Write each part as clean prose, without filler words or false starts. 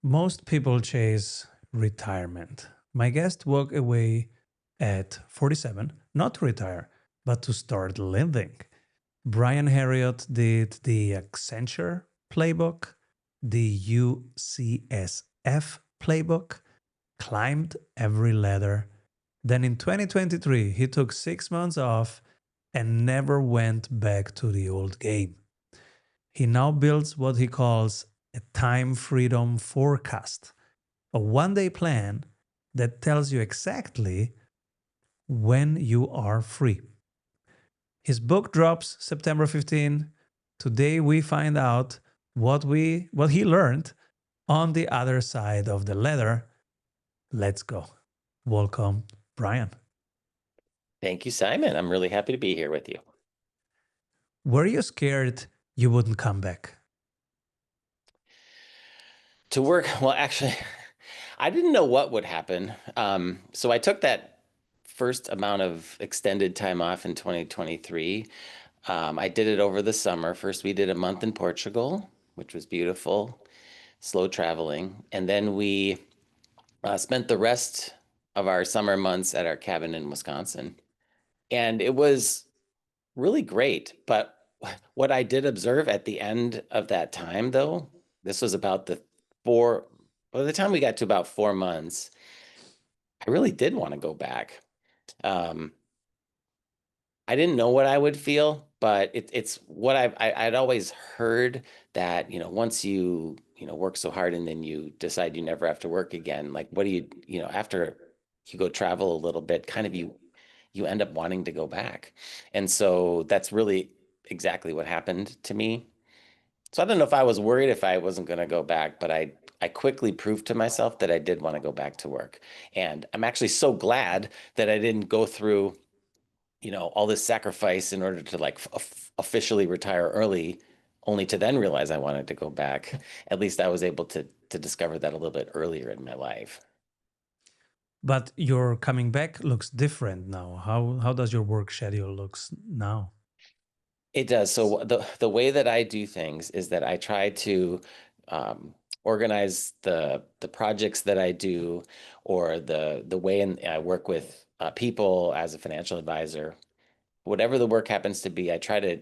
Most people chase retirement. My guest walked away at 47, not to retire, but to start living. Brian Herriot did the Accenture playbook, the UCSF playbook, climbed every ladder. Then in 2023, he took 6 months off and never went back to the old game. He now builds what he calls a time freedom forecast, a 1 day plan that tells you exactly when you are free. His book drops September 15. Today we find out what he learned on the other side of the ladder. Let's go. Welcome, Brian. Thank you, Simon. I'm really happy to be here with you. Were you scared you wouldn't come back? To work, well, actually, I didn't know what would happen. So I took that first amount of extended time off in 2023. I did it over the summer. First, we did a month in Portugal, which was beautiful, slow traveling. And then we spent the rest of our summer months at our cabin in Wisconsin. And it was really great. But what I did observe at the end of that time, though, this was about by the time we got to about 4 months, I really did want to go back. Um, I didn't know what I would feel, but it's what I'd always heard that, once you work so hard and then you decide you never have to work again, like what do after you go travel a little bit, kind of you end up wanting to go back. And so that's really exactly what happened to me. So I don't know if I was worried if I wasn't going to go back, but I quickly proved to myself that I did want to go back to work. And I'm actually so glad that I didn't go through, all this sacrifice in order to like officially retire early, only to then realize I wanted to go back. At least I was able to discover that a little bit earlier in my life. But your coming back looks different now. How does your work schedule looks now? It does. So the way that I do things is that I try to organize the projects that I do, or the way I work with people as a financial advisor. Whatever the work happens to be, I try to.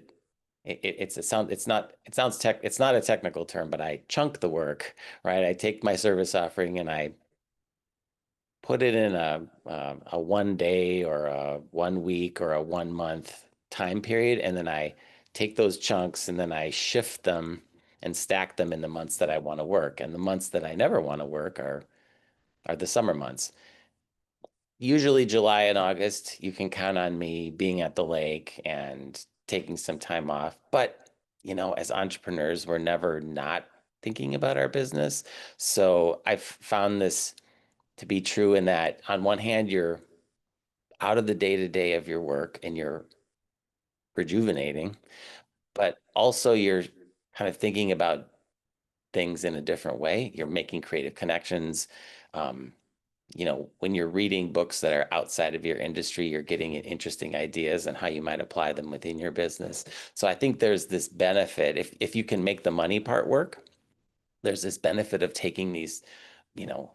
It's not a technical term, but I chunk the work, right? I take my service offering and I put it in a 1 day or a 1 week or a 1 month time period, and then I take those chunks and then I shift them and stack them in the months that I want to work. And the months that I never want to work are the summer months. Usually July and August, you can count on me being at the lake and taking some time off. But, as entrepreneurs, we're never not thinking about our business. So I've found this to be true in that on one hand, you're out of the day-to-day of your work and you're rejuvenating, but also you're kind of thinking about things in a different way. You're making creative connections. Um, when you're reading books that are outside of your industry, you're getting interesting ideas and how you might apply them within your business. So I think there's this benefit if you can make the money part work, there's this benefit of taking these, you know,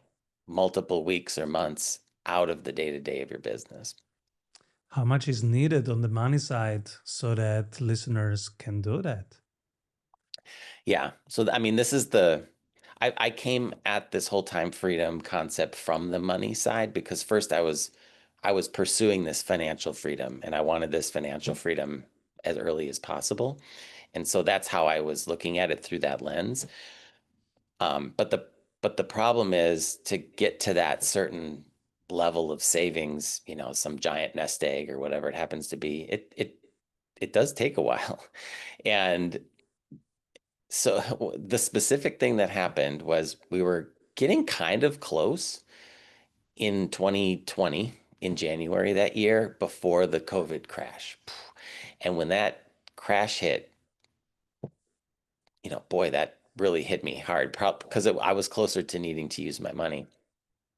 multiple weeks or months out of the day-to-day of your business. How much is needed on the money side so that listeners can do that? Yeah. So, I mean, I came at this whole time freedom concept from the money side because first I was pursuing this financial freedom and I wanted this financial freedom as early as possible. And so that's how I was looking at it through that lens. But the problem is to get to that certain level of savings, some giant nest egg or whatever it happens to be, it does take a while. And so the specific thing that happened was we were getting kind of close in 2020 in January that year before the COVID crash. And when that crash hit, boy, that really hit me hard because I was closer to needing to use my money.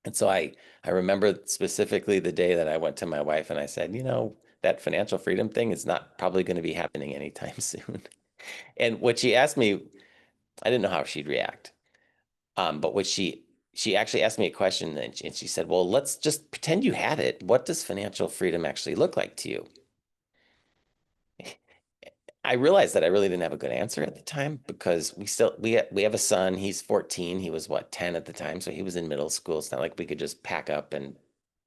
And so I remember specifically the day that I went to my wife and I said, that financial freedom thing is not probably going to be happening anytime soon. And what she asked me, I didn't know how she'd react. But what she actually asked me a question, and she said, "Well, let's just pretend you had it. What does financial freedom actually look like to you?" I realized that I really didn't have a good answer at the time because we have a son. He's 14. He was what, 10 at the time, so he was in middle school. It's not like we could just pack up and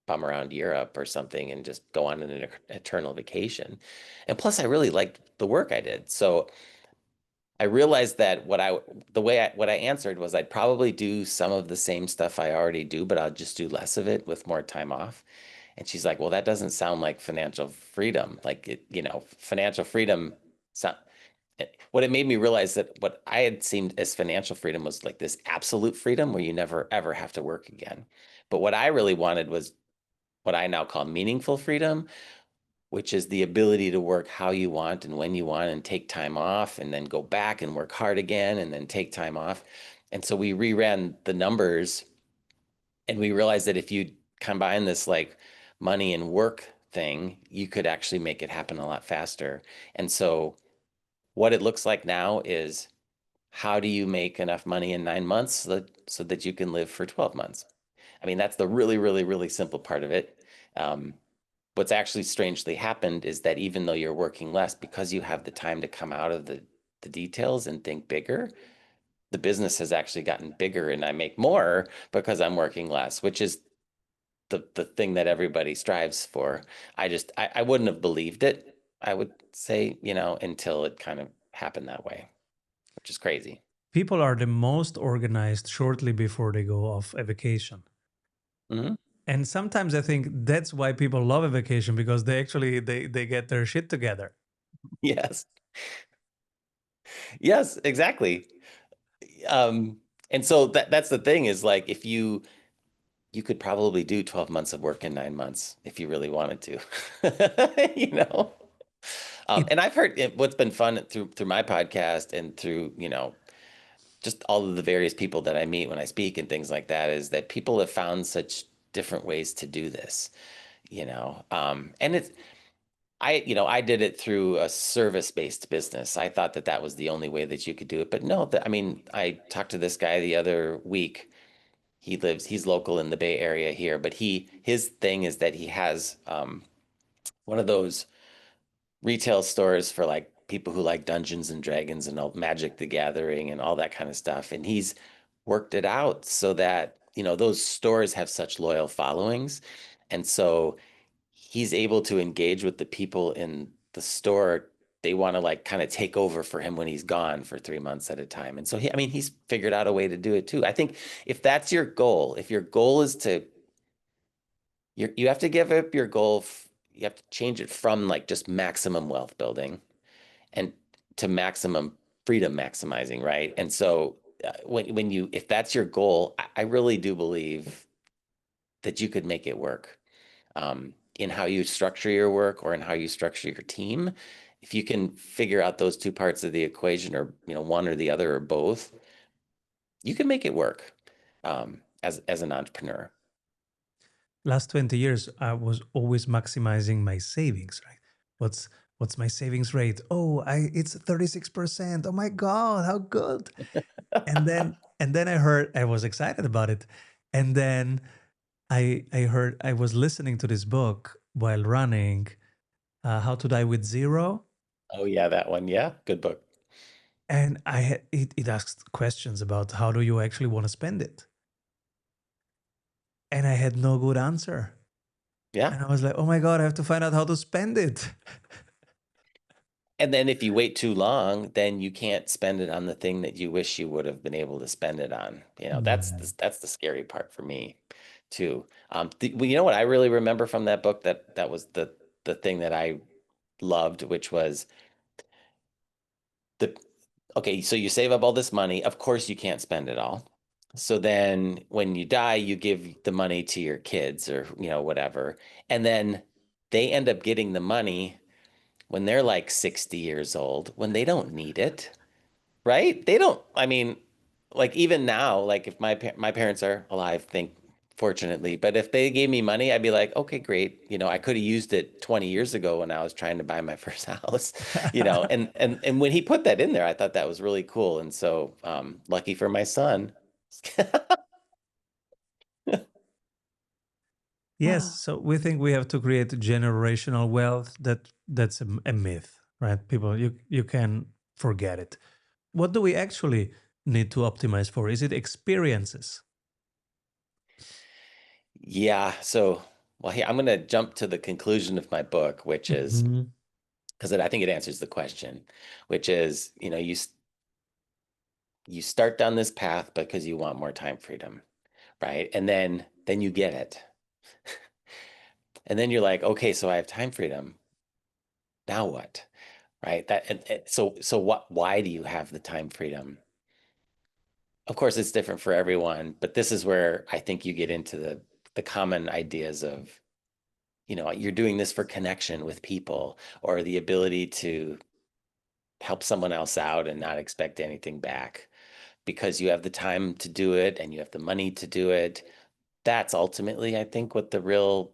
bum around Europe or something and just go on an eternal vacation. And plus, I really liked the work I did. So I realized that what I answered was I'd probably do some of the same stuff I already do, but I'll just do less of it with more time off. And she's like, "Well, that doesn't sound like financial freedom. Like financial freedom so what it made me realize that what I had seen as financial freedom was like this absolute freedom where you never ever have to work again. But what I really wanted was what I now call meaningful freedom, which is the ability to work how you want and when you want and take time off and then go back and work hard again and then take time off." And so we reran the numbers and we realized that if you combine this like money and work thing, you could actually make it happen a lot faster. And so what it looks like now is how do you make enough money in 9 months so that you can live for 12 months? I mean, that's the really, really, really simple part of it. Um, what's actually strangely happened is that even though you're working less, because you have the time to come out of the details and think bigger, the business has actually gotten bigger and I make more because I'm working less, which is the thing that everybody strives for. I wouldn't have believed it, I would say, until it kind of happened that way, which is crazy. People are the most organized shortly before they go off a vacation. Hmm. And sometimes I think that's why people love a vacation because they get their shit together. Yes. Yes, exactly. Um, and so that's the thing is like if you could probably do 12 months of work in 9 months if you really wanted to. You know? It And I've heard what's been fun through my podcast and through, just all of the various people that I meet when I speak and things like that is that people have found such different ways to do this, and I did it through a service-based business. I thought that that was the only way that you could do it, but no, I mean, I talked to this guy the other week. He's local in the Bay Area here, but his thing is that he has one of those retail stores for like people who like Dungeons and Dragons and all Magic the Gathering and all that kind of stuff. And he's worked it out so that, those stores have such loyal followings. And so he's able to engage with the people in the store. They want to like kind of take over for him when he's gone for 3 months at a time. And so I mean, he's figured out a way to do it too. I think if that's your goal, if your goal is you have to give up your goal, you have to change it from like just maximum wealth building and to maximum freedom maximizing, right? And so if that's your goal, I really do believe that you could make it work in how you structure your work or in how you structure your team. If you can figure out those two parts of the equation, or one or the other or both, you can make it work as an entrepreneur. last 20 years I was always maximizing my savings, right? What's my savings rate? Oh, I it's 36%. Oh my god, how good. And then I was excited about it. And then I heard I was listening to this book while running, How to Die with Zero, Oh yeah, that one. Yeah, good book. and it asked questions about how do you actually want to spend it, and I had no good answer. Yeah. And I was like, oh my god, I have to find out how to spend it. And then if you wait too long, then you can't spend it on the thing that you wish you would have been able to spend it on. Mm. That's the scary part for me too. Well, you know what I really remember from that book that was the thing that I loved, which was the okay, so you save up all this money. Of course, you can't spend it all. So then when you die, you give the money to your kids or, whatever. And then they end up getting the money when they're like 60 years old, when they don't need it, right? They don't, I mean, like even now, like if my parents are alive, think fortunately, but if they gave me money, I'd be like, okay, great. I could have used it 20 years ago when I was trying to buy my first house, and when he put that in there, I thought that was really cool. And so, lucky for my son. Yes, so we think we have to create generational wealth. That's a myth, right? People, you can forget it. What do we actually need to optimize for? Is it experiences? Yeah. So, well, here I'm going to jump to the conclusion of my book, which is Mhm. because I think it answers the question, which is, you start down this path because you want more time freedom, right? And then you get it. And then you're like, okay, so I have time freedom. Now what? Right? So what why do you have the time freedom? Of course, it's different for everyone, but this is where I think you get into the common ideas of, you're doing this for connection with people or the ability to help someone else out and not expect anything back because you have the time to do it and you have the money to do it. That's ultimately, I think, what the real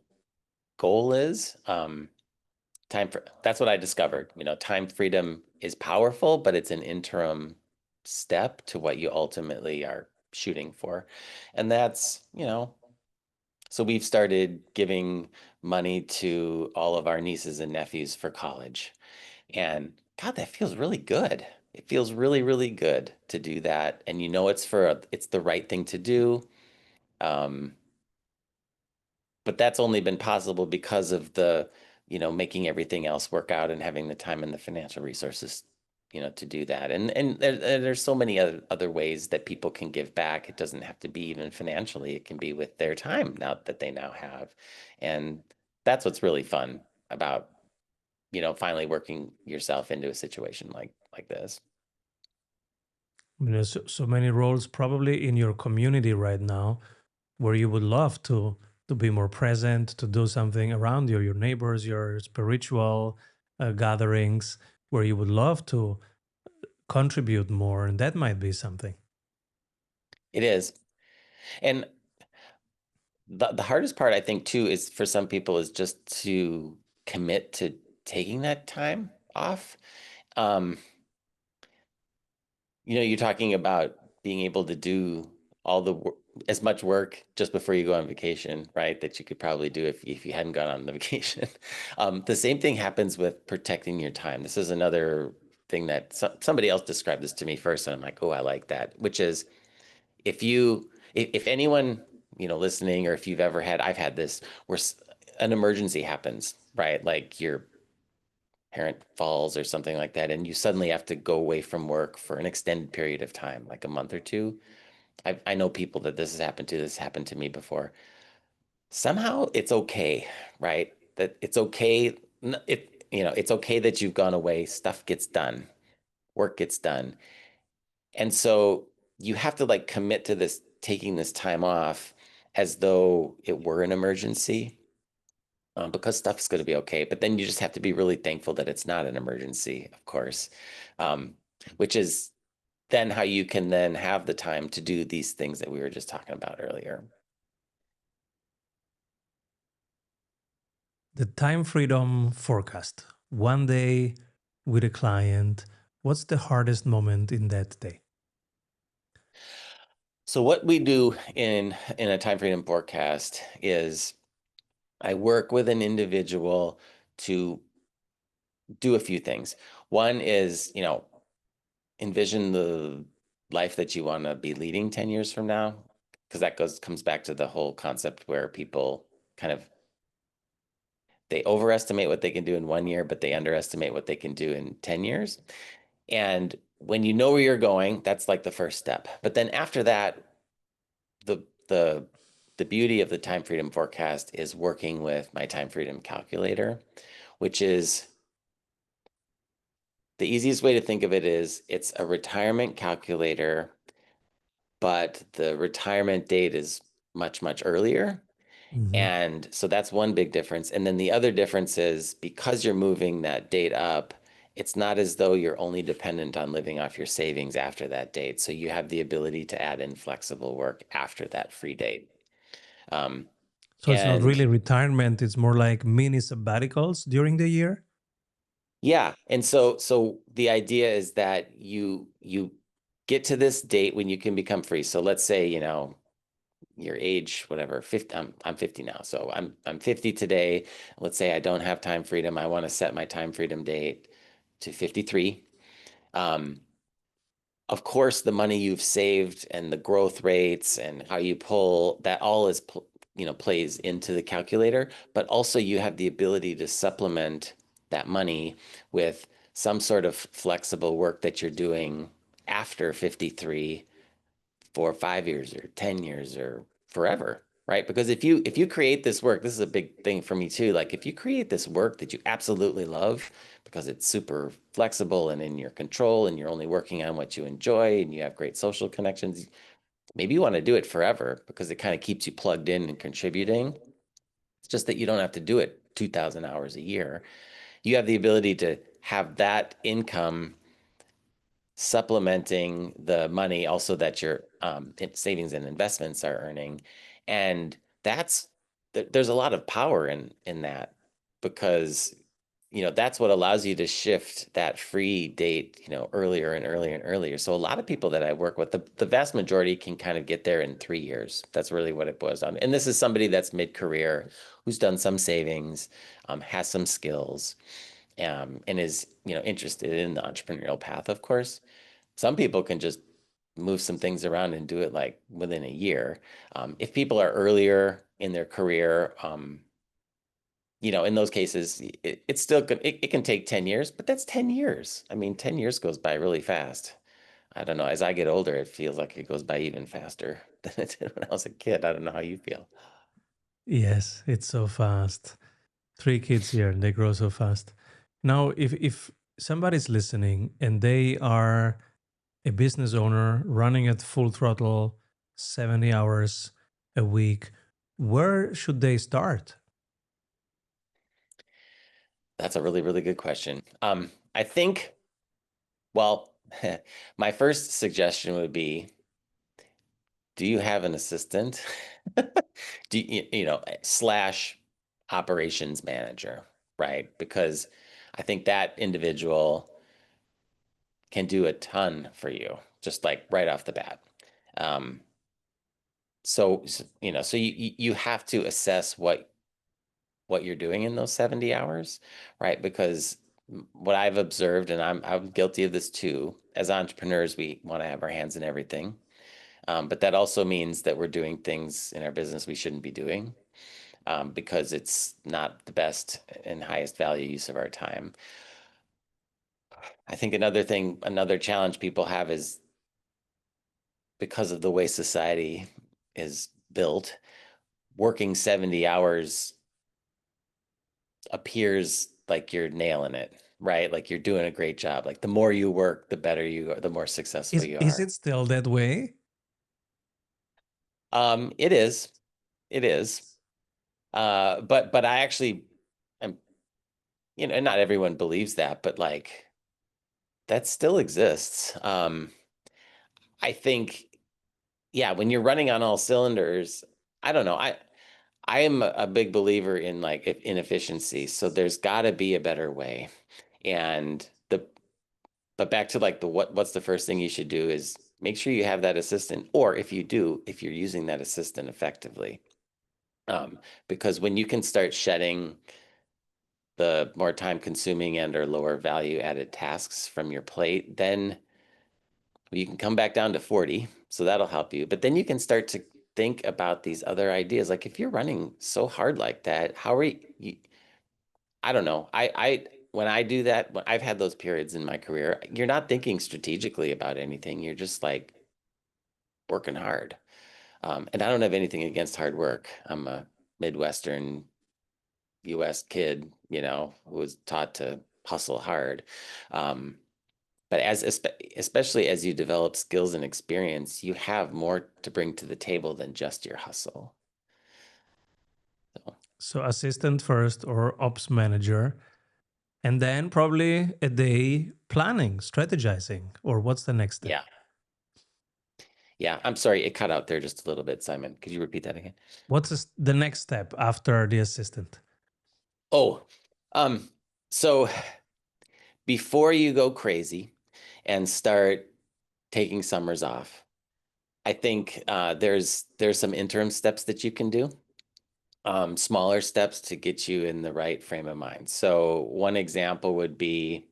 goal is. That's what I discovered. Time freedom is powerful, but it's an interim step to what you ultimately are shooting for. And so we've started giving money to all of our nieces and nephews for college. And God, that feels really good. It feels really, really good to do that. And it's the right thing to do. Um, but that's only been possible because of making everything else work out and having the time and the financial resources, to do that. And there's so many other ways that people can give back. It doesn't have to be even financially. It can be with their time now that they now have. And that's what's really fun about, finally working yourself into a situation like this. So many roles probably in your community right now where you would love to be more present, to do something around you, your neighbors, your spiritual gatherings, where you would love to contribute more, and that might be something. It is. And the hardest part, I think, too, is for some people is just to commit to taking that time off. Um, you're talking about being able to do as much work just before you go on vacation, right? That you could probably do if you hadn't gone on the vacation. The same thing happens with protecting your time. This is another thing that somebody else described this to me first, and I'm like, oh, I like that. Which is if anyone listening, or if you've ever had, I've had this where an emergency happens, right? Like your parent falls or something like that, and you suddenly have to go away from work for an extended period of time, like a month or two. I know people that this has happened to. This happened to me before. Somehow it's okay, right? That it's okay. It's okay that you've gone away. Stuff gets done. Work gets done. And so you have to like commit to this, taking this time off as though it were an emergency, because stuff's going to be okay. But then you just have to be really thankful that it's not an emergency, of course, um, which is then how you can then have the time to do these things that we were just talking about earlier. The time freedom forecast. One day with a client. What's the hardest moment in that day? So what we do in a time freedom forecast is I work with an individual to do a few things. One is, envision the life that you want to be leading 10 years from now, because that comes back to the whole concept where people kind of they overestimate what they can do in 1 year, but they underestimate what they can do in 10 years. And when you know where you're going, that's like the first step. But then after that, the the the beauty of the time freedom forecast is working with my time freedom calculator, which is the easiest way to think of it is it's a retirement calculator, but the retirement date is much, much earlier. Mhm. And so that's one big difference. And then the other difference is because you're moving that date up, it's not as though you're only dependent on living off your savings after that date. So you have the ability to add in flexible work after that free date. Um, So it's not and really retirement, it's more like mini sabbaticals during the year. yeah, and so the idea is that you get to this date when you can become free. So let's say, your age, whatever, 50, I'm 50 now. So I'm 50 today. Let's say I don't have time freedom. I want to set my time freedom date to 53. Um, of course, the money you've saved and the growth rates and how you pull that all is, plays into the calculator, but also you have the ability to supplement that money with some sort of flexible work that you're doing after 53 for 5 years or 10 years or forever, right? Because if you create this work, this is a big thing for me too. Like if you create this work that you absolutely love because it's super flexible and in your control and you're only working on what you enjoy and you have great social connections, maybe you want to do it forever because it kind of keeps you plugged in and contributing. It's just that you don't have to do it 2,000 hours a year. You have the ability to have that income supplementing the money also that your savings and investments are earning. And that's there's a lot of power in that because that's what allows you to shift that free date earlier and earlier and earlier. So a lot of people that I work with, the vast majority can kind of get there in 3 years. That's really what it boils down to. And this is somebody that's mid-career who's done some savings, has some skills, and is interested in the entrepreneurial path, of course. Some people can just move some things around and do it like within a year. If people are earlier in their career, in those cases, it's still good. It can take 10 years, but that's 10 years. I mean, 10 years goes by really fast. I don't know. As I get older, it feels like it goes by even faster than it did when I was a kid. I don't know how you feel. Yes, it's so fast. 3 kids here, and they grow so fast. Now, if somebody's listening and they are a business owner running at full throttle, 70 hours a week, where should they start? That's a really, really good question. I think, well, my first suggestion would be, do you have an assistant? Do slash operations manager, right? Because I think that individual can do a ton for you, just like right off the bat. Um, so you have to assess what you're doing in those 70 hours, right? Because what I've observed, and I'm guilty of this too, as entrepreneurs, we want to have our hands in everything. But that also means that we're doing things in our business we shouldn't be doing, because it's not the best and highest value use of our time. I think another challenge people have is because of the way society is built, working 70 hours appears like you're nailing it, right? Like you're doing a great job. Like the more you work, the better you are, the more successful you Is are. it still that way? It is. It is. But I actually am, and not everyone believes that, but like that still exists. I think, yeah, when you're running on all cylinders, I don't know. I am a big believer in like inefficiency. So there's got to be a better way. And but back to like what's the first thing you should do is make sure you have that assistant, or if you do, if you're using that assistant effectively. Because when you can start shedding the more time consuming and or lower value added tasks from your plate, then you can come back down to 40. So that'll help you. But then you can start to think about these other ideas. Like if you're running so hard like that, how are you I don't know. When I do that, when I've had those periods in my career, you're not thinking strategically about anything. You're just like working hard. And I don't have anything against hard work. I'm a Midwestern US kid, who was taught to hustle hard. Um, but especially as you develop skills and experience, you have more to bring to the table than just your hustle. So, So, assistant first or ops manager, and then probably a day planning, strategizing, or what's the next step? yeah. Yeah. I'm sorry. It cut out there just a little bit, Simon. Could you repeat that again? What's the next step after the assistant? Oh, so before you go crazy and start taking summers off. I think there's some interim steps that you can do, smaller steps to get you in the right frame of mind. So one example would be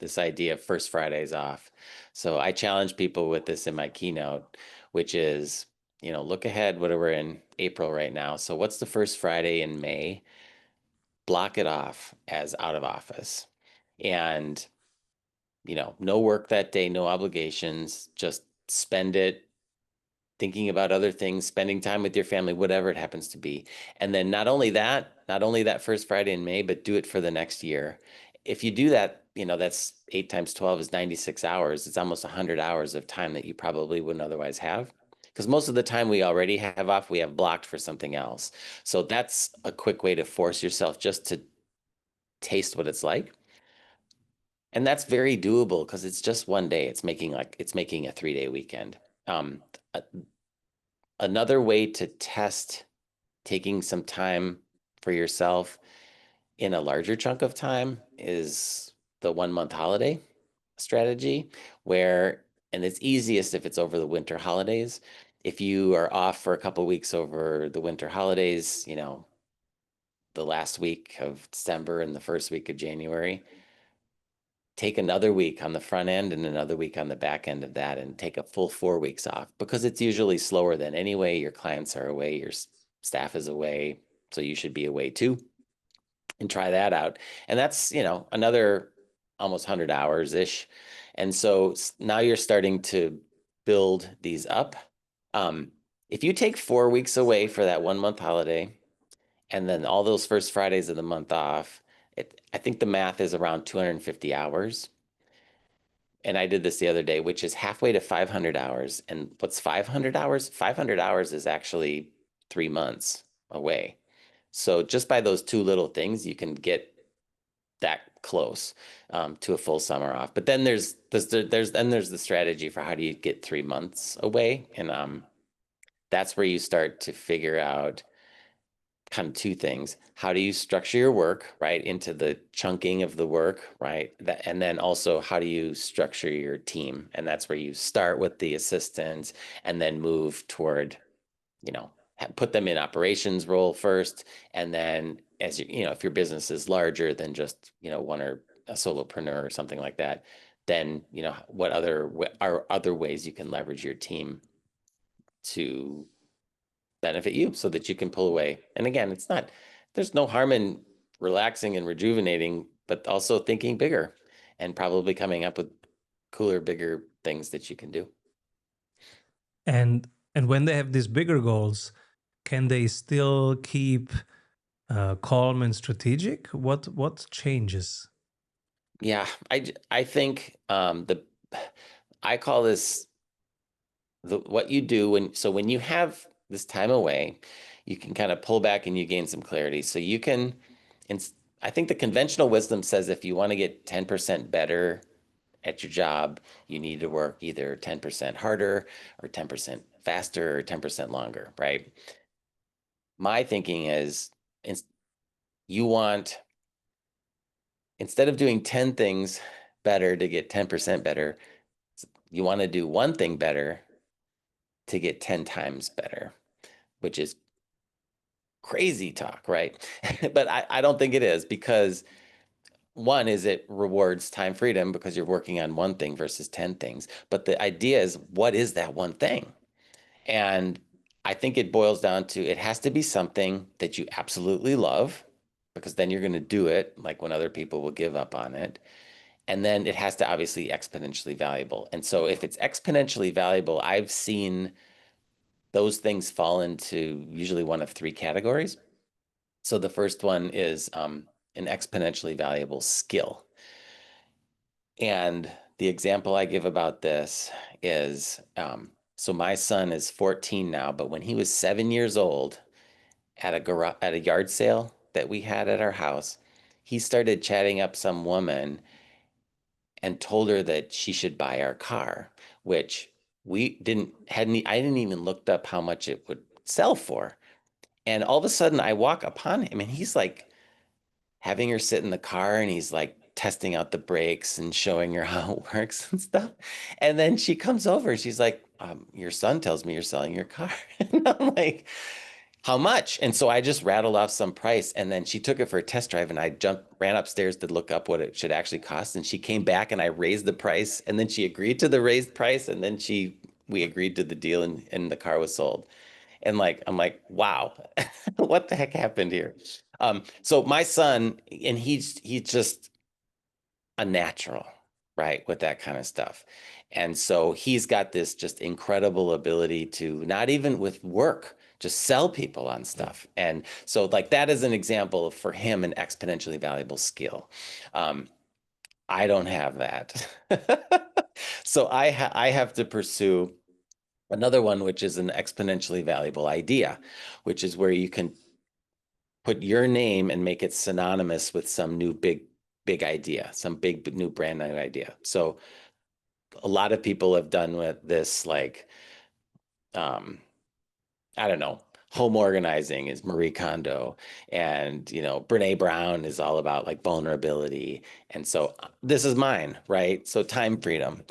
this idea of first Fridays off. So I challenge people with this in my keynote, which is, look ahead, what we're in April right now. So what's the first Friday in May? Block it off as out of office. And, no work that day, no obligations, just spend it thinking about other things, spending time with your family, whatever it happens to be. And then not only that first Friday in May, but do it for the next year. If you do that, that's 8 times 12 is 96 hours. It's almost 100 hours of time that you probably wouldn't otherwise have. Because most of the time we already have off, we have blocked for something else. So that's a quick way to force yourself just to taste what it's like. And that's very doable because it's just one day. It's making a 3-day weekend. Um, Another way to test taking some time for yourself in a larger chunk of time is the 1 month holiday strategy, and it's easiest if it's over the winter holidays. If you are off for a couple of weeks over the winter holidays, the last week of December and the first week of January, take another week on the front end and another week on the back end of that and take a full 4 weeks off, because it's usually slower than anyway. Your clients are away, your staff is away, so you should be away too, and try that out. And that's, another almost 100 hours ish. And so now you're starting to build these up. If you take 4 weeks away for that 1 month holiday, and then all those first Fridays of the month off, I think the math is around 250 hours. And I did this the other day, which is halfway to 500 hours. And what's 500 hours? 500 hours is actually 3 months away. So just by those two little things, you can get that close to a full summer off. But then there's the strategy for how do you get 3 months away, and that's where you start to figure out kind of two things. How do you structure your work, right, into the chunking of the work, right? And then also how do you structure your team? And that's where you start with the assistants and then move toward, put them in operations role first. And then as if your business is larger than just, one or a solopreneur or something like that, then, what are other ways you can leverage your team to benefit you so that you can pull away. And again, there's no harm in relaxing and rejuvenating, but also thinking bigger and probably coming up with cooler, bigger things that you can do. And when they have these bigger goals, can they still keep calm and strategic? What changes? Yeah, I think I call this what you do when you have this time away, you can kind of pull back and you gain some clarity. So you can, and I think the conventional wisdom says if you want to get 10% better at your job, you need to work either 10% harder or 10% faster or 10% longer, right? My thinking is you want, instead of doing 10 things better to get 10% better, you want to do one thing better to get 10 times better, which is crazy talk, right? But I don't think it is, because one is it rewards time freedom because you're working on one thing versus 10 things. But the idea is, what is that one thing? And I think it boils down to, it has to be something that you absolutely love, because then you're going to do it like when other people will give up on it. And then it has to obviously exponentially valuable. And so if it's exponentially valuable, I've seen those things fall into usually one of three categories. So the first one is an exponentially valuable skill. And the example I give about this is, so my son is 14 now, but when he was 7 years old, at a yard sale that we had at our house, he started chatting up some woman and told her that she should buy our car, which I didn't even looked up how much it would sell for. And all of a sudden I walk upon him and he's like having her sit in the car and he's like testing out the brakes and showing her how it works and stuff. And then she comes over and she's like, your son tells me you're selling your car. And I'm like, how much? And so I just rattled off some price, and then she took it for a test drive, and I ran upstairs to look up what it should actually cost. And she came back and I raised the price, and then she agreed to the raised price, and then we agreed to the deal, and the car was sold. And like, I'm like, wow, what the heck happened here? So my son, and he's just a natural, right, with that kind of stuff. And so he's got this just incredible ability to not even with work, just sell people on stuff. And so like that is an example of for him an exponentially valuable skill. Um, I don't have that. So I have to pursue another one, which is an exponentially valuable idea, which is where you can put your name and make it synonymous with some new big idea, some big new brand new idea. So a lot of people have done with this, like, I don't know, home organizing is Marie Kondo, and Brene Brown is all about like vulnerability. And so this is mine, right? So time freedom.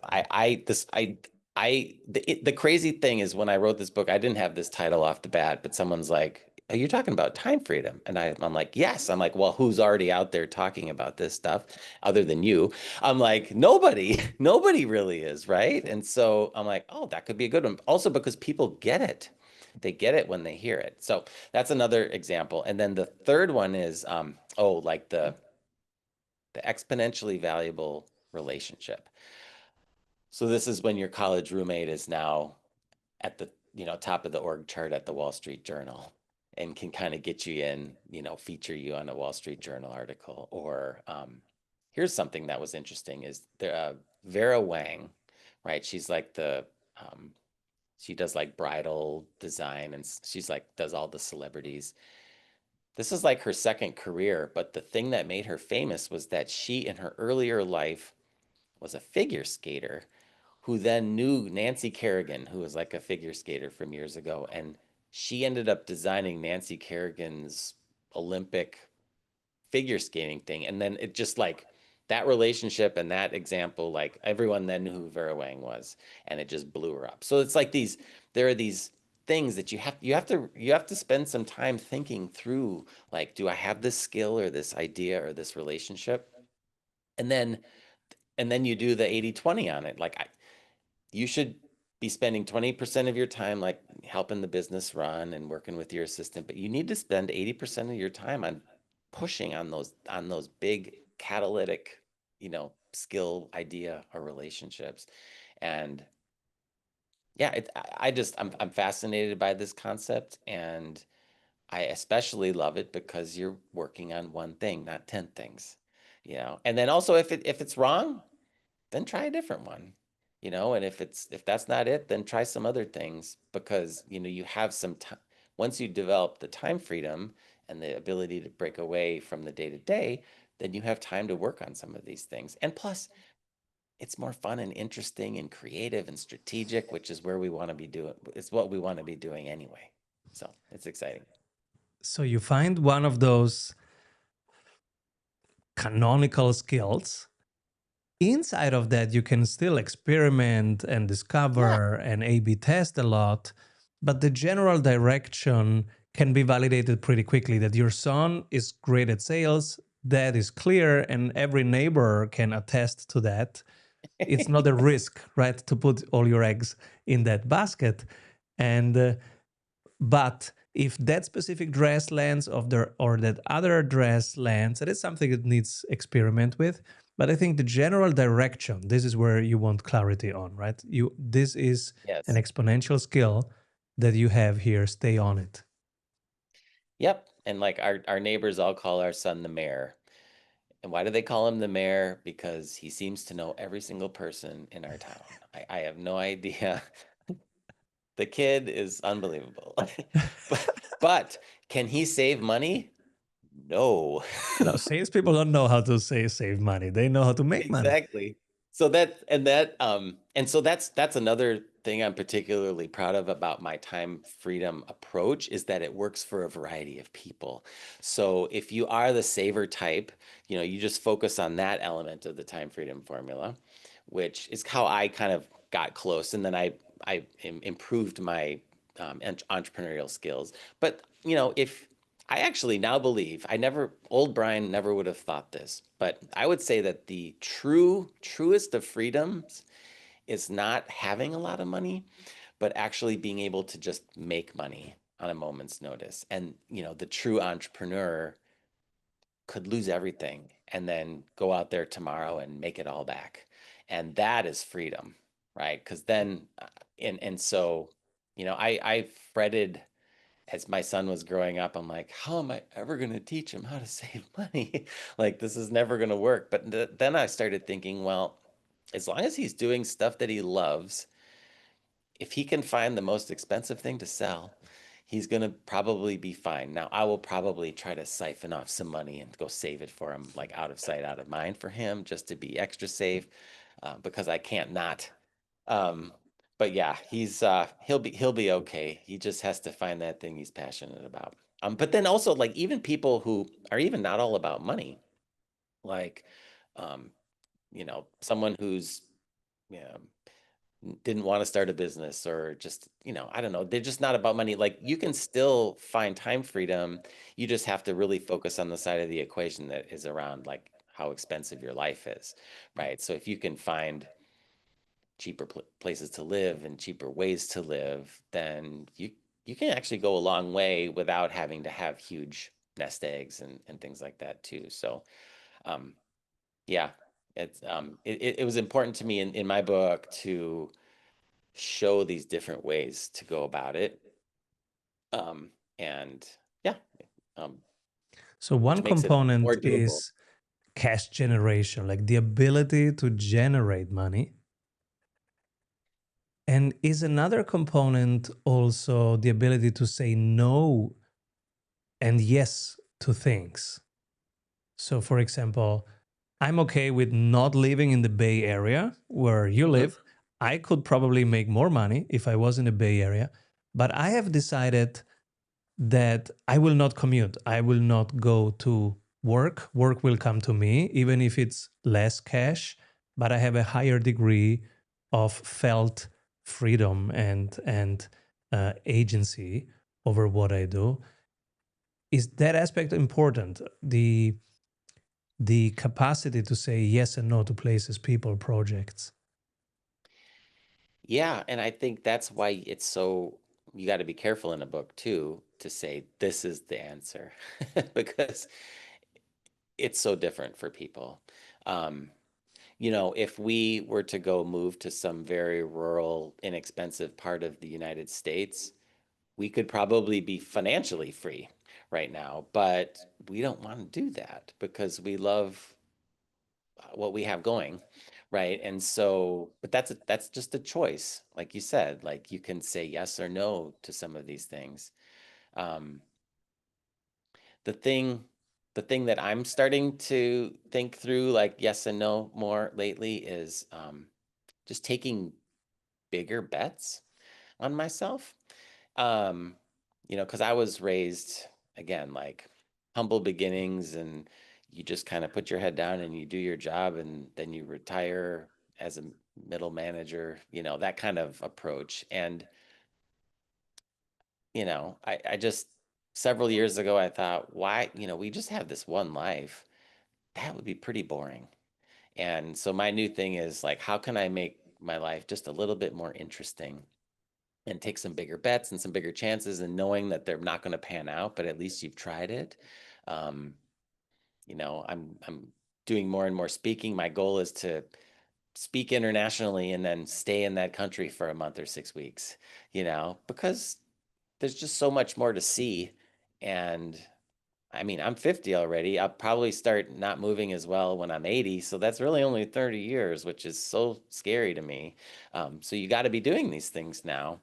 The crazy thing is when I wrote this book, I didn't have this title off the bat, but someone's like, "Are you talking about time freedom?" And I'm like, "Yes." I'm like, "Well, who's already out there talking about this stuff other than you?" I'm like, nobody, nobody really is, right? And so I'm like, oh, that could be a good one. Also because people get it. They get it when they hear it. So that's another example. And then the third one is, like the exponentially valuable relationship. So this is when your college roommate is now at the top of the org chart at the Wall Street Journal and can kind of get you in, feature you on a Wall Street Journal article. Or here's something that was interesting is the Vera Wang, right? She's like she does like bridal design, and she's like does all the celebrities. This is like her second career, but the thing that made her famous was that she in her earlier life was a figure skater who then knew Nancy Kerrigan, who was like a figure skater from years ago, and she ended up designing Nancy Kerrigan's Olympic figure skating thing. And then it just like that relationship and that example, like everyone then knew who Vera Wang was, and it just blew her up. So it's like there are these things that you have to spend some time thinking through, like, do I have this skill or this idea or this relationship? And then you do the 80/20 on it. Like you should be spending 20% of your time like helping the business run and working with your assistant, but you need to spend 80% of your time on pushing on those big catalytic, skill, idea, or relationships. And yeah, I'm fascinated by this concept, and I especially love it because you're working on one thing, not 10 things. And then also if it's wrong, then try a different one. And if that's not it, then try some other things, because you have some time. Once you develop the time freedom and the ability to break away from the day to day, then you have time to work on some of these things. And plus, it's more fun and interesting and creative and strategic, which is where we want to be doing. It's what we want to be doing anyway. So it's exciting. So you find one of those canonical skills. Inside of that, you can still experiment and Yeah. discover and A/B test a lot, but the general direction can be validated pretty quickly. That your son is great at sales, that is clear, and every neighbor can attest to that. It's not a risk, right, to put all your eggs in that basket. And but if that specific dress lands or that other dress lands, that is something that needs experiment with. But I think the general direction, this is where you want clarity on, right? This is an Yes. exponential skill that you have here. Stay on it. Yep. And like our neighbors all call our son the mayor. And why do they call him the mayor? Because he seems to know every single person in our town. I have no idea. The kid is unbelievable. but can he save money? No. No, salespeople don't know how to save money. They know how to make money. Exactly. So that's another thing I'm particularly proud of about my time freedom approach is that it works for a variety of people. So if you are the saver type, you just focus on that element of the time freedom formula, which is how I kind of got close. And then I improved my entrepreneurial skills. But, if I actually now believe, old Brian never would have thought this, but I would say that the truest of freedoms is not having a lot of money, but actually being able to just make money on a moment's notice. And, the true entrepreneur could lose everything and then go out there tomorrow and make it all back. And that is freedom, right? Because then, and so, I fretted as my son was growing up. I'm like, how am I ever going to teach him how to save money? Like, this is never going to work. But then I started thinking, well, as long as he's doing stuff that he loves, if he can find the most expensive thing to sell, he's going to probably be fine. Now, I will probably try to siphon off some money and go save it for him, like out of sight, out of mind for him, just to be extra safe, because I can't not. Um, but yeah, he'll be okay. He just has to find that thing he's passionate about. But then also, like, even people who are even not all about money, like, um, someone who's, yeah, didn't want to start a business, or just, I don't know, they're just not about money. Like, you can still find time freedom. You just have to really focus on the side of the equation that is around, like, how expensive your life is, right? So if you can find cheaper places to live and cheaper ways to live, then you can actually go a long way without having to have huge nest eggs and things like that too. So, um, yeah, it was important to me in my book to show these different ways to go about it. Um, and yeah, um, So one which makes it component more doable. is cash generation, like the ability to generate money. And is another component also the ability to say no and yes to things? So, for example, I'm okay with not living in the Bay Area where you Mhm. live. I could probably make more money if I was in the Bay Area, but I have decided that I will not commute. I will not go to work. Work will come to me, even if it's less cash, but I have a higher degree of felt freedom and agency over what I do. Is that aspect important? The capacity to say yes and no to places, people, projects. Yeah, and I think that's why you got to be careful in a book too to say this is the answer, because it's so different for people. Um, if we were to go move to some very rural, inexpensive part of the United States, we could probably be financially free right now, but we don't want to do that because we love what we have going, right? And so, but that's just a choice. Like you said, like, you can say yes or no to some of these things. Um, the thing the thing that I'm starting to think through, like, yes and no more lately, is just taking bigger bets on myself. Um, because I was raised, again, like, humble beginnings, and you just kind of put your head down and you do your job, and then you retire as a middle manager, that kind of approach. And, I just, several years ago, I thought, why, we just have this one life. That would be pretty boring. And so my new thing is, like, how can I make my life just a little bit more interesting and take some bigger bets and some bigger chances, and knowing that they're not going to pan out, but at least you've tried it. Um, I'm doing more and more speaking. My goal is to speak internationally and then stay in that country for a month or 6 weeks, because there's just so much more to see. And I mean, I'm 50 already. I'll probably start not moving as well when I'm 80. So that's really only 30 years, which is so scary to me. So you got to be doing these things now.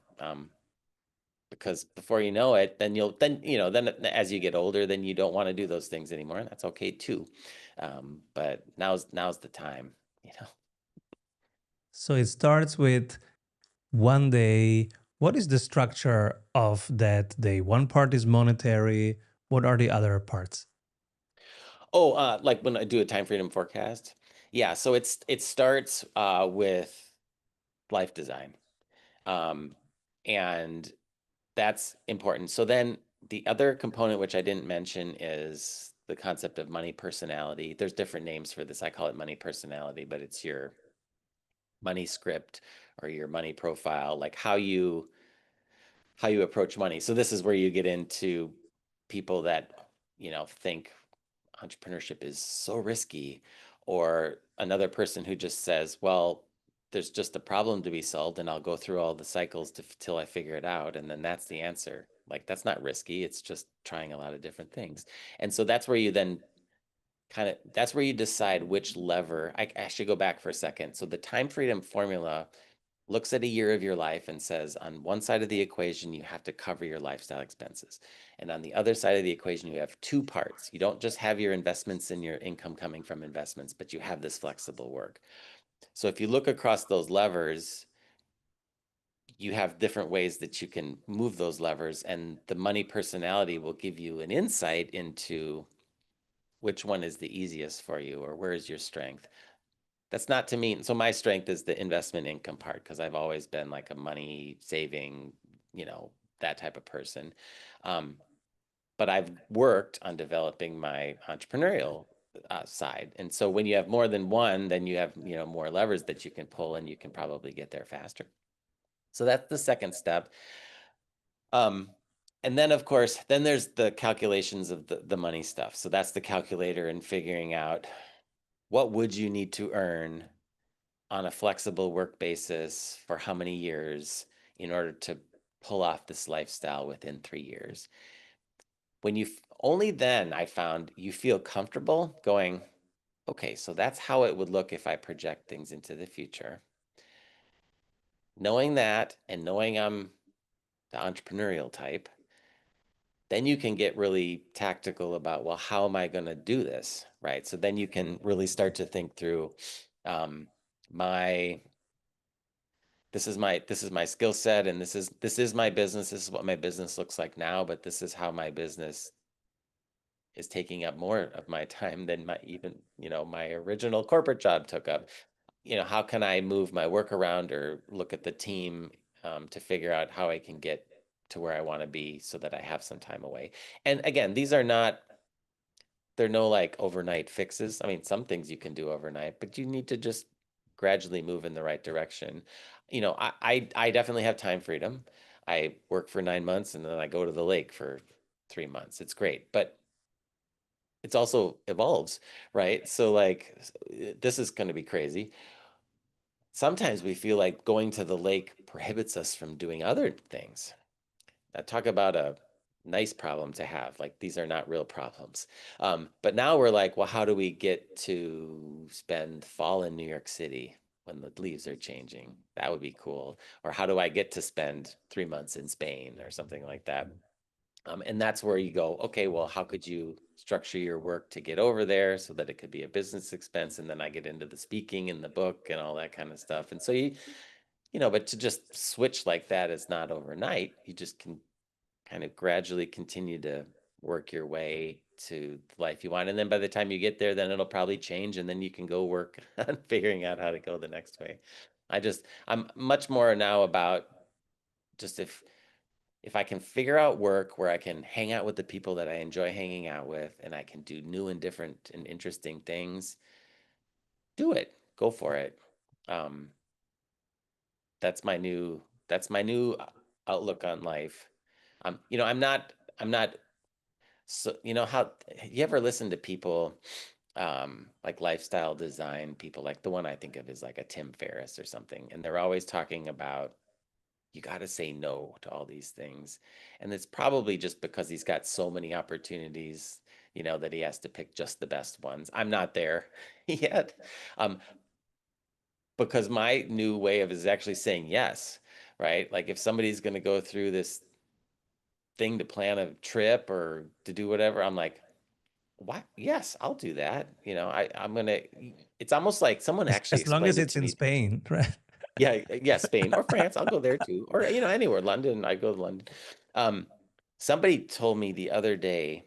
Because before you know it, then as you get older, then you don't want to do those things anymore, and that's okay too. But now's the time, you know. So it starts with one day, what is the structure of that day? One part is monetary. What are the other parts? Oh, like when I do a time freedom forecast. Yeah, so it starts with life design. Um, and that's important. So then the other component, which I didn't mention, is the concept of money personality. There's different names for this. I call it money personality, but it's your money script or your money profile, like how you approach money. So this is where you get into people that, think entrepreneurship is so risky, or another person who just says, well, there's just a problem to be solved and I'll go through all the cycles till I figure it out, and then that's the answer. Like, that's not risky, it's just trying a lot of different things. And so that's where you then that's where you decide which lever. I should go back for a second. So the time freedom formula looks at a year of your life and says, on one side of the equation, you have to cover your lifestyle expenses. And on the other side of the equation, you have two parts. You don't just have your investments and your income coming from investments, but you have this flexible work. So if you look across those levers, you have different ways that you can move those levers, and the money personality will give you an insight into which one is the easiest for you, or where is your strength. That's not to mean, so my strength is the investment income part, because I've always been like a money saving, that type of person. Um, but I've worked on developing my entrepreneurial side. And so when you have more than one, then you have, more levers that you can pull, and you can probably get there faster. So that's the second step. Um, and then of course, then there's the calculations of the money stuff. So that's the calculator and figuring out what would you need to earn on a flexible work basis for how many years in order to pull off this lifestyle within 3 years. When you only then I found you feel comfortable going, okay, so that's how it would look if I project things into the future. Knowing that, and knowing I'm the entrepreneurial type, then you can get really tactical about, well, how am I going to do this? Right. So then you can really start to think through my this is my skill set, and this is my business. This is what my business looks like now, but this is how my business is taking up more of my time than my even, my original corporate job took up. How can I move my work around or look at the team to figure out how I can get to where I want to be so that I have some time away. And again, they're no like overnight fixes. I mean, some things you can do overnight, but you need to just gradually move in the right direction. I definitely have time freedom. I work for 9 months and then I go to the lake for 3 months. It's great, but it's also evolves, right? So like, this is going to be crazy. Sometimes we feel like going to the lake prohibits us from doing other things. Talk about a nice problem to have. Like, these are not real problems. But now we're like, well, how do we get to spend fall in New York City when the leaves are changing? That would be cool. Or how do I get to spend 3 months in Spain or something like that? And that's where you go, okay, well, how could you structure your work to get over there so that it could be a business expense? And then I get into the speaking and the book and all that kind of stuff. And so but to just switch like that is not overnight. You just can kind of gradually continue to work your way to the life you want. And then by the time you get there, then it'll probably change, and then you can go work on figuring out how to go the next way. I'm much more now about just if I can figure out work where I can hang out with the people that I enjoy hanging out with, and I can do new and different and interesting things, do it. Go for it. Um, that's my new outlook on life. I'm not so, how you ever listen to people like lifestyle design people, like the one I think of is like a Tim Ferriss or something, and they're always talking about you got to say no to all these things. And it's probably just because he's got so many opportunities, that he has to pick just the best ones. I'm not there yet. Um, because my new way of is actually saying yes, right? Like, if somebody's going to go through this thing to plan a trip or to do whatever, I'm like, why? Yes, I'll do that. I'm gonna. It's almost like someone actually As long as explained it it's to in me. Spain, right? Yeah, yeah, Spain or France. I'll go there too. Or, anywhere. London, I go to London. Um, Somebody told me the other day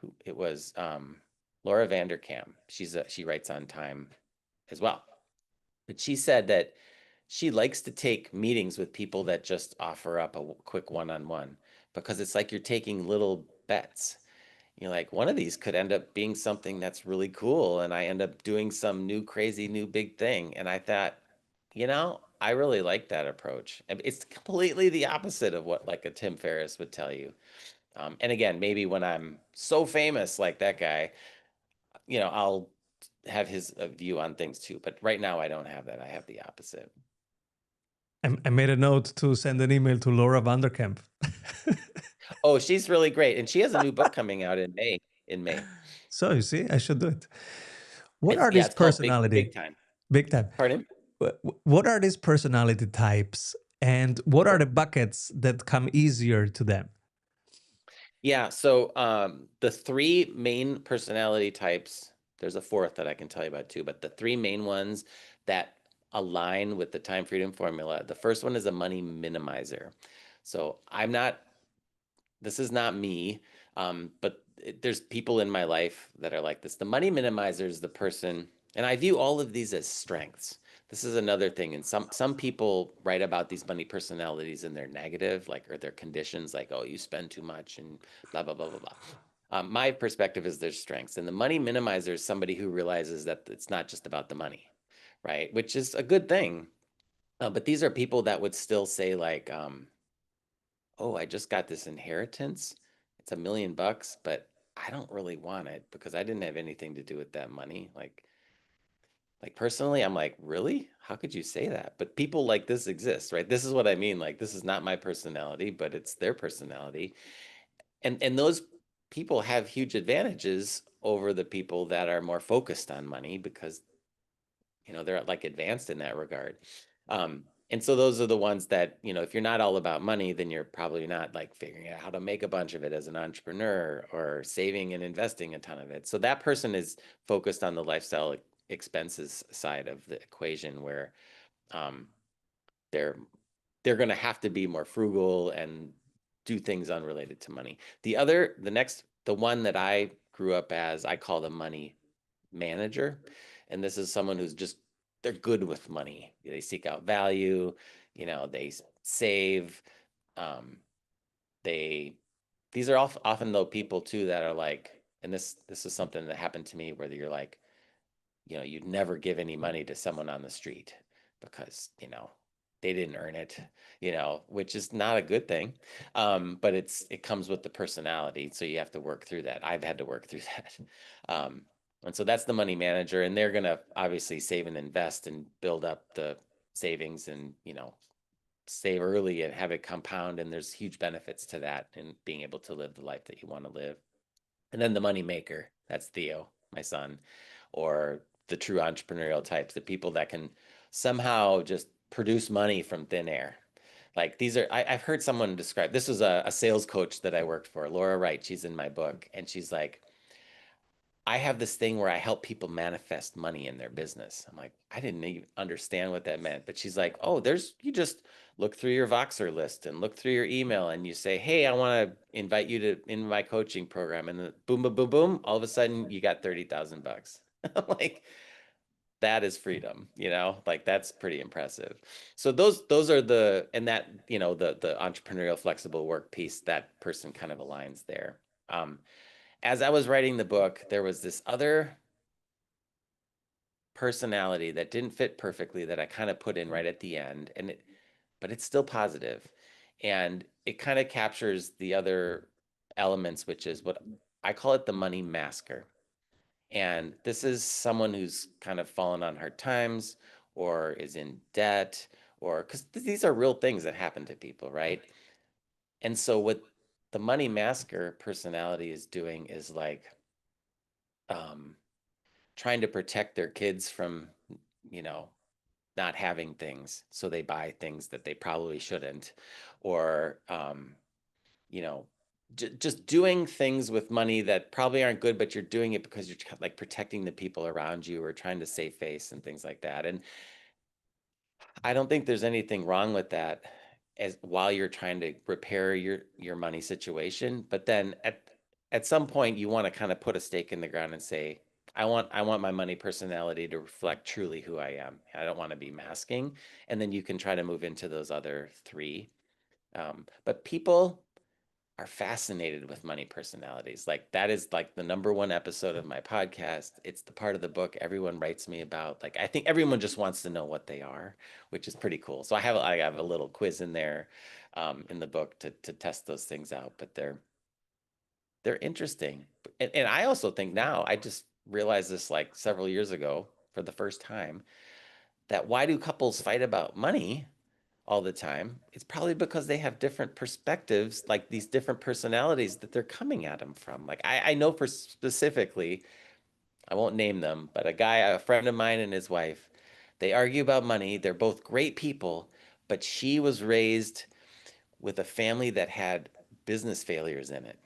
who it was Laura Vanderkam. She writes on Time as well. But she said that she likes to take meetings with people that just offer up a quick one-on-one because it's like you're taking little bets. You're like, one of these could end up being something that's really cool, and I end up doing some new crazy new big thing. And I thought, I really like that approach. It's completely the opposite of what like a Tim Ferriss would tell you. And again, maybe when I'm so famous like that guy, I'll have his view on things too. But right now, I don't have that. I have the opposite. I made a note to send an email to Laura Vanderkamp. Oh, she's really great, and she has a new book coming out in May. In May, So you see, I should do it. What are yeah, these it's called Big personality? Time. Big time. Pardon? What are these personality types, and what are Oh, the buckets that come easier to them? yeah. So the three main personality types. There's a fourth that I can tell you about too, but the three main ones that align with the time freedom formula. The first one is a money minimizer. So I'm not this is not me, but there's people in my life that are like this. The money minimizer is the person, and I view all of these as strengths. This is another thing, and some people write about these money personalities in their negative, like or their conditions, like oh you spend too much and blah blah blah blah blah. My perspective is their strengths, and the money minimizer is somebody who realizes that it's not just about the money, right? Which is a good thing. But these are people that would still say like, oh, I just got this inheritance. It's $1 million, but I don't really want it because I didn't have anything to do with that money. Like personally, I'm like, really? How could you say that? But people like this exist, right? This is what I mean. Like, this is not my personality, but it's their personality. And those people have huge advantages over the people that are more focused on money because they're like advanced in that regard. And so those are the ones that, if you're not all about money, then you're probably not like figuring out how to make a bunch of it as an entrepreneur or saving and investing a ton of it. So that person is focused on the lifestyle expenses side of the equation where um, they're they're going to have to be more frugal and do things unrelated to money. The one that I grew up as, I call the money manager. And this is someone who's just, they're good with money. They seek out value, they save. Um, they, these are often though people too that are like, and this is something that happened to me where you're like, you'd never give any money to someone on the street because, they didn't earn it, which is not a good thing. But it comes with the personality. So you have to work through that. I've had to work through that. And so that's the money manager, and they're going to obviously save and invest and build up the savings and, save early and have it compound. And there's huge benefits to that and being able to live the life that you want to live. And then the money maker, that's Theo, my son, or the true entrepreneurial types, the people that can somehow just produce money from thin air. Like these are, I've heard someone describe, this was a sales coach that I worked for, Laura Wright. She's in my book. And she's like, I have this thing where I help people manifest money in their business. I'm like, I didn't even understand what that meant. But she's like, oh, you just look through your Voxer list and look through your email and you say, hey, I want to invite you to in my coaching program. And then boom, boom, boom, boom, all of a sudden you got $30,000. I'm like, that is freedom, like that's pretty impressive. So those are and that, the entrepreneurial flexible work piece, that person kind of aligns there. As I was writing the book, there was this other personality that didn't fit perfectly that I kind of put in right at the end, but it's still positive, and it kind of captures the other elements, which is what I call it the money masker. And this is someone who's kind of fallen on hard times or is in debt, or because these are real things that happen to people, right? And so what the money masker personality is doing is like um, trying to protect their kids from, you know, not having things. So they buy things that they probably shouldn't, or, you know, just doing things with money that probably aren't good, but you're doing it because you're like protecting the people around you or trying to save face and things like that. And I don't think there's anything wrong with that as while you're trying to repair your money situation, but then at some point you want to kind of put a stake in the ground and say, I want my money personality to reflect truly who I am. I don't want to be masking. And then you can try to move into those other three. But people are fascinated with money personalities. Like that is like the number one episode of my podcast. It's the part of the book everyone writes me about. Like I think everyone just wants to know what they are, which is pretty cool. So I have a little quiz in there in the book to test those things out, but they're interesting. And I also think now I just realized this like several years ago for the first time that why do couples fight about money all the time? It's probably because they have different perspectives, like these different personalities that they're coming at them from. Like I know for specifically, I won't name them, but a friend of mine and his wife, they argue about money. They're both great people, but she was raised with a family that had business failures in it.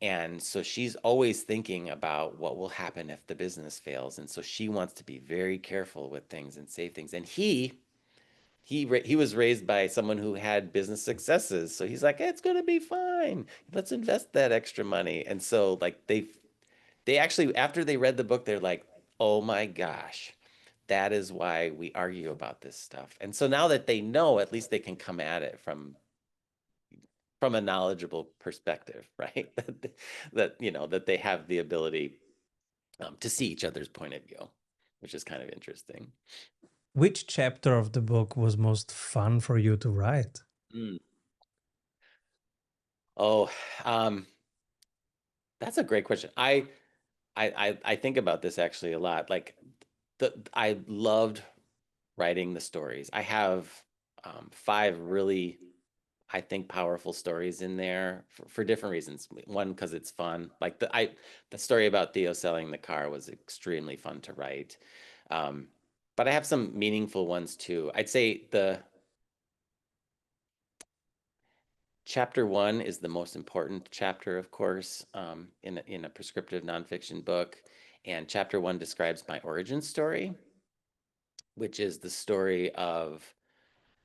And so she's always thinking about what will happen if the business fails. And so she wants to be very careful with things and save things. And he was raised by someone who had business successes, so he's like, it's gonna be fine, let's invest that extra money. And so like they actually, after they read the book, they're like, oh my gosh, that is why we argue about this stuff. And so now that they know, at least they can come at it from a knowledgeable perspective, right? That that they have the ability to see each other's point of view, which is kind of interesting. Which chapter of the book was most fun for you to write? Mm. Oh, um, that's a great question. I think about this actually a lot. Like I loved writing the stories. I have five really, I think, powerful stories in there for different reasons. One, because it's fun. Like the story about Theo selling the car was extremely fun to write. Um, but I have some meaningful ones too. I'd say the chapter one is the most important chapter, of course, in a prescriptive nonfiction book. And chapter one describes my origin story, which is the story of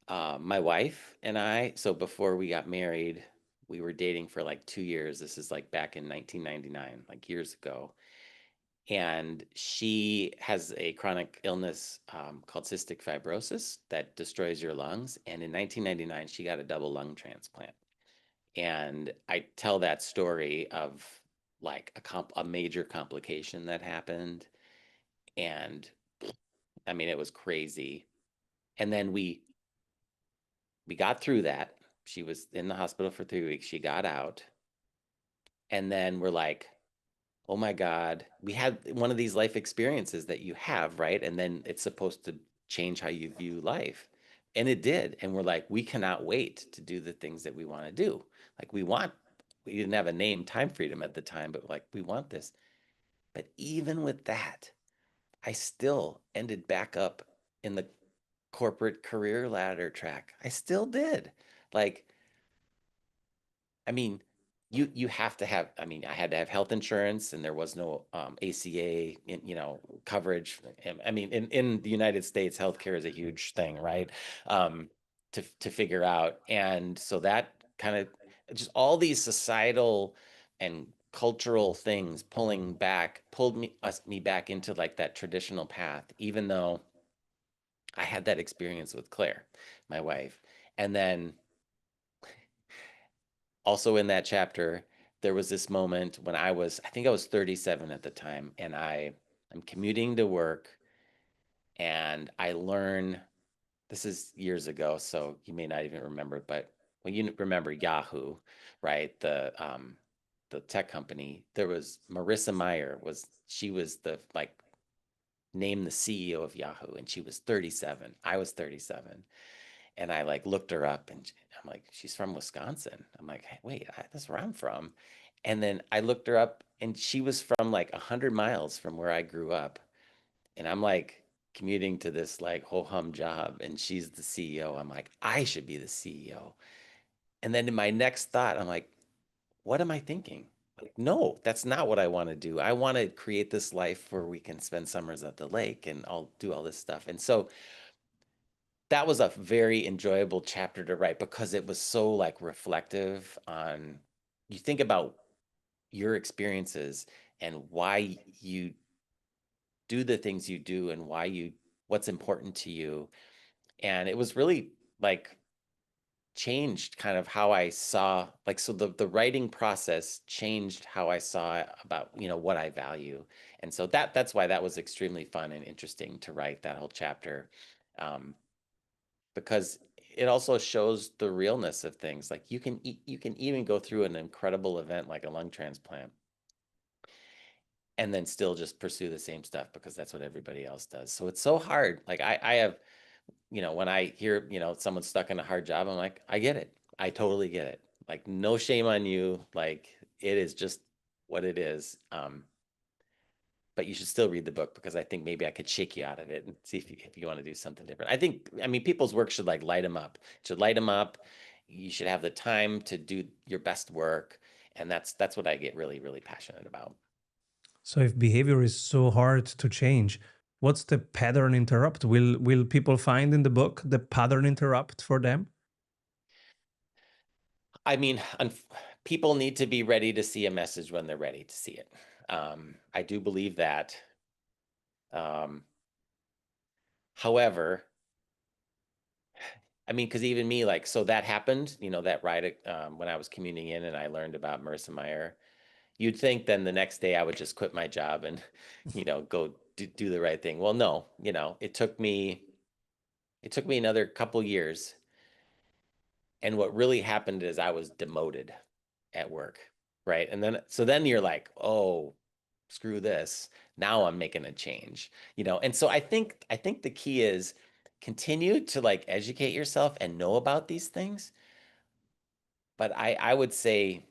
my wife and I. So before we got married, we were dating for like 2 years. This is like back in 1999, like years ago. And she has a chronic illness called cystic fibrosis that destroys your lungs. And in 1999, she got a double lung transplant. And I tell that story of like a major complication that happened. And I mean, it was crazy. And then we got through that. She was in the hospital for 3 weeks. She got out. And then we're like, oh my God, we had one of these life experiences that you have, right? And then it's supposed to change how you view life. And it did. And we're like, we cannot wait to do the things that we want to do. Like we didn't have a name, time freedom at the time, but like, we want this. But even with that, I still ended back up in the corporate career ladder track. I still did. Like, I mean, you have to have. I mean, I had to have health insurance, and there was no ACA, coverage. I mean, in the United States, healthcare is a huge thing, right? Um, to figure out, and so that kind of just all these societal and cultural things pulled me back into like that traditional path, even though I had that experience with Claire, my wife, and then also in that chapter, there was this moment when I think I was 37 at the time, and I'm commuting to work, and I learn, this is years ago, so you may not even remember, but when you remember Yahoo, right? The tech company, there was Marissa Mayer she was the like named the CEO of Yahoo, and she was 37. I was 37. And I like looked her up, and I'm like, she's from Wisconsin. I'm like, hey, wait, that's where I'm from. And then I looked her up, and she was from like 100 miles from where I grew up. And I'm like commuting to this like ho hum job, and she's the CEO. I'm like, I should be the CEO. And then in my next thought, I'm like, what am I thinking? Like, no, that's not what I want to do. I want to create this life where we can spend summers at the lake and I'll do all this stuff. And so that was a very enjoyable chapter to write because it was so like reflective on, you think about your experiences and why you do the things you do and what's important to you. And it was really like changed kind of how I saw, like, so the writing process changed how I saw about, what I value. And so that's why that was extremely fun and interesting to write that whole chapter. Um, because it also shows the realness of things. Like you can even go through an incredible event like a lung transplant and then still just pursue the same stuff because that's what everybody else does. So it's so hard. Like I have, when I hear, someone's stuck in a hard job, I'm like, I get it. I totally get it. Like no shame on you. Like it is just what it is. But you should still read the book because I think maybe I could shake you out of it and see if you want to do something different. I mean, people's work should like light them up. It should light them up. You should have the time to do your best work, and that's what I get really, really passionate about. So if behavior is so hard to change, what's the pattern interrupt? Will people find in the book the pattern interrupt for them? I mean, people need to be ready to see a message when they're ready to see it. I do believe that. Um, However, I mean, because even me, like, so that happened, that ride when I was commuting in and I learned about Marissa Meyer. You'd think then the next day I would just quit my job and, go do the right thing. Well, no, it took me another couple years. And what really happened is I was demoted at work, right? And then you're like, oh, screw this. Now I'm making a change, And so I think the key is continue to like educate yourself and know about these things. But I would say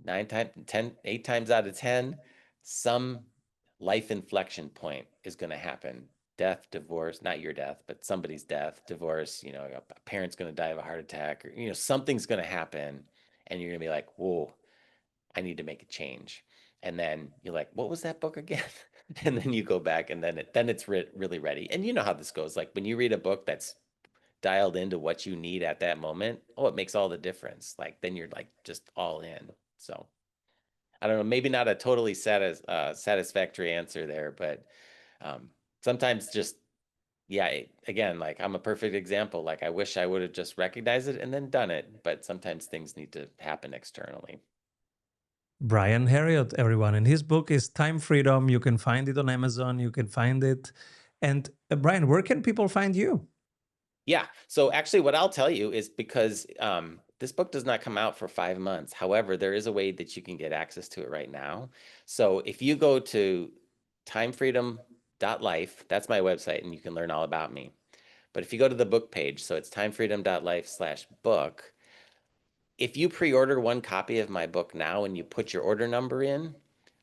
8 times out of 10, some life inflection point is going to happen. Death, divorce, not your death, but somebody's death, divorce, a parent's going to die of a heart attack, or, something's going to happen. And you're going to be like, whoa, I need to make a change. And then you're like, what was that book again? And then you go back and then it's really ready. And you know how this goes. Like when you read a book that's dialed into what you need at that moment, oh, it makes all the difference. Like then you're like just all in. So I don't know, maybe not a totally satisfactory answer there, but sometimes just, yeah, again, like I'm a perfect example. Like I wish I would have just recognized it and then done it, but sometimes things need to happen externally. Brian Herriot, everyone. And his book is Time Freedom. You can find it on Amazon. You can find it. And Brian, where can people find you? Yeah. So actually, what I'll tell you is because this book does not come out for 5 months. However, there is a way that you can get access to it right now. So if you go to timefreedom.life, that's my website, and you can learn all about me. But if you go to the book page, so it's timefreedom.life/book, if you pre-order one copy of my book now and you put your order number in,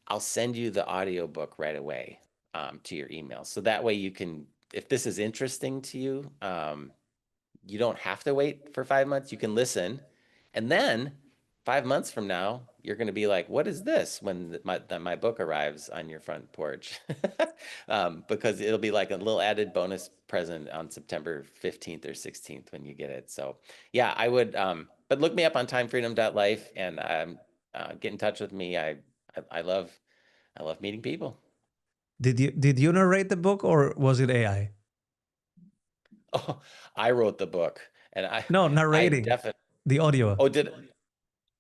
I'll send you the audiobook right away to your email. So that way you can, if this is interesting to you, you don't have to wait for 5 months. You can listen. And then 5 months from now, you're going to be like, what is this when my book arrives on your front porch? Because it'll be like a little added bonus present on September 15th or 16th when you get it. So yeah, I would, but look me up on timefreedom.life and get in touch with me. I love meeting people. Did you narrate the book or was it AI? Oh, I wrote the book and No, I narrating definitely, the audio. oh,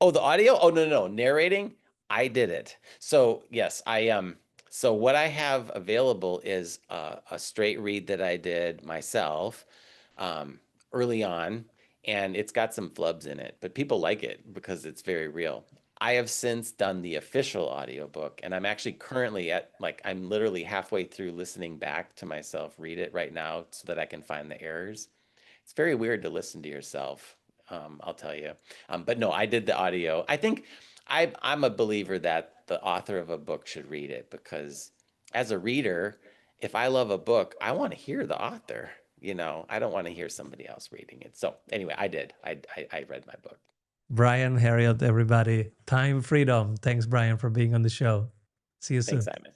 oh, the audio? Oh, no, no, no. Narrating? I did it. So, yes, so what I have available is a straight read that I did myself um, early on, and it's got some flubs in it, but people like it because it's very real. I have since done the official audiobook, and I'm actually currently I'm literally halfway through listening back to myself read it right now so that I can find the errors. It's very weird to listen to yourself, I'll tell you. But no, I did the audio. I think I'm a believer that the author of a book should read it because as a reader, if I love a book, I want to hear the author. I don't want to hear somebody else reading it. So anyway, I did. I read my book. Brian Herriot, everybody. Time Freedom. Thanks, Brian, for being on the show. See you Thanks, soon. Simon.